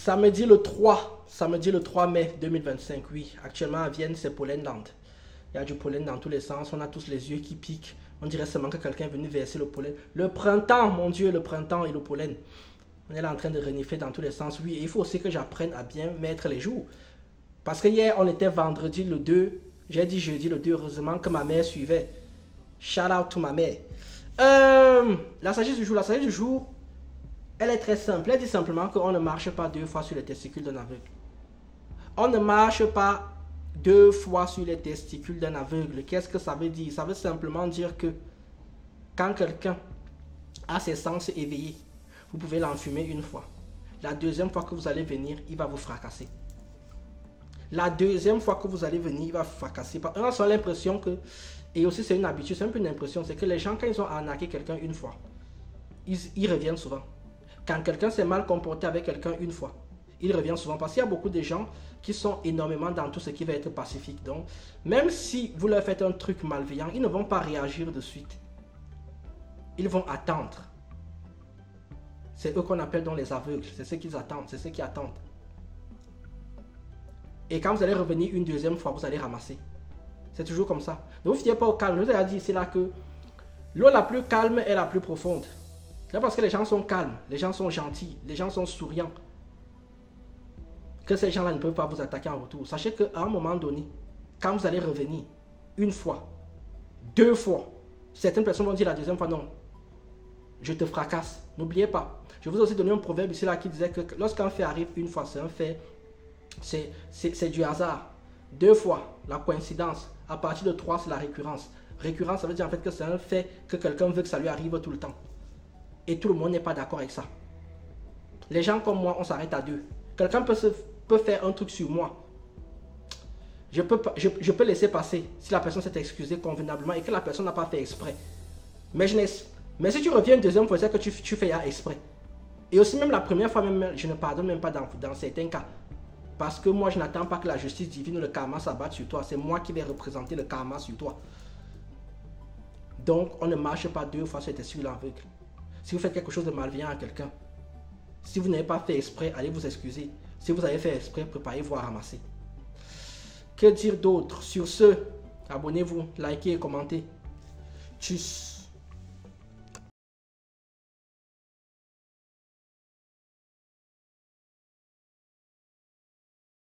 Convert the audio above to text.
Samedi le 3 mai 2025, oui. Actuellement à Vienne, c'est Pollenland. Il y a du pollen dans tous les sens, on a tous les yeux qui piquent. On dirait seulement que quelqu'un est venu verser le pollen. Le printemps, mon Dieu, le printemps et le pollen. On est là en train de renifler dans tous les sens. Oui, et il faut aussi que j'apprenne à bien mettre les jours. Parce que hier, on était vendredi le 2. J'ai dit jeudi le 2, heureusement que ma mère suivait. Shout out to ma mère. La sagesse du jour, elle est très simple. Elle dit simplement qu'on ne marche pas 2 fois sur les testicules d'un aveugle. On ne marche pas 2 fois sur les testicules d'un aveugle. Qu'est-ce que ça veut dire? Ça veut simplement dire que quand quelqu'un a ses sens éveillés, vous pouvez l'enfumer 1 fois. La deuxième fois que vous allez venir, il va vous fracasser. La deuxième fois que vous allez venir, il va vous fracasser. On a l'impression que, et aussi c'est une habitude, c'est un peu une impression, c'est que les gens, quand ils ont arnaqué quelqu'un 1 fois, ils reviennent souvent. Quand quelqu'un s'est mal comporté avec quelqu'un 1 fois, il revient souvent parce qu'il y a beaucoup de gens qui sont énormément dans tout ce qui va être pacifique. Donc, même si vous leur faites un truc malveillant, ils ne vont pas réagir de suite. Ils vont attendre. C'est eux qu'on appelle donc les aveugles. C'est ceux qu'ils attendent. C'est ceux qui attendent. Et quand vous allez revenir une deuxième fois, vous allez ramasser. C'est toujours comme ça. Ne vous fiez pas au calme. Je vous ai dit ici là que l'eau la plus calme est la plus profonde. C'est parce que les gens sont calmes, les gens sont gentils, les gens sont souriants, que ces gens-là ne peuvent pas vous attaquer en retour. Sachez qu'à un moment donné, quand vous allez revenir 1 fois, 2 fois, certaines personnes vont dire la deuxième fois non, je te fracasse. N'oubliez pas. Je vous ai aussi donné un proverbe ici là qui disait que lorsqu'un fait arrive 1 fois, c'est un fait, c'est du hasard. 2 fois, la coïncidence. À partir de 3, c'est la récurrence. Récurrence, ça veut dire en fait que c'est un fait que quelqu'un veut que ça lui arrive tout le temps. Et tout le monde n'est pas d'accord avec ça. Les gens comme moi, on s'arrête à 2. Quelqu'un peut faire un truc sur moi. Je peux laisser passer si la personne s'est excusée convenablement et que la personne n'a pas fait exprès. Mais si tu reviens une deuxième fois, c'est que tu fais exprès. Et aussi même la première fois, même, je ne pardonne même pas dans certains cas. Parce que moi, je n'attends pas que la justice divine ou le karma s'abatte sur toi. C'est moi qui vais représenter le karma sur toi. Donc, on ne marche pas 2 fois sur les testicules aveugles. Si vous faites quelque chose de malveillant à quelqu'un, si vous n'avez pas fait exprès, allez vous excuser. Si vous avez fait exprès, préparez-vous à ramasser. Que dire d'autre? Sur ce, abonnez-vous, likez et commentez. Tchuss.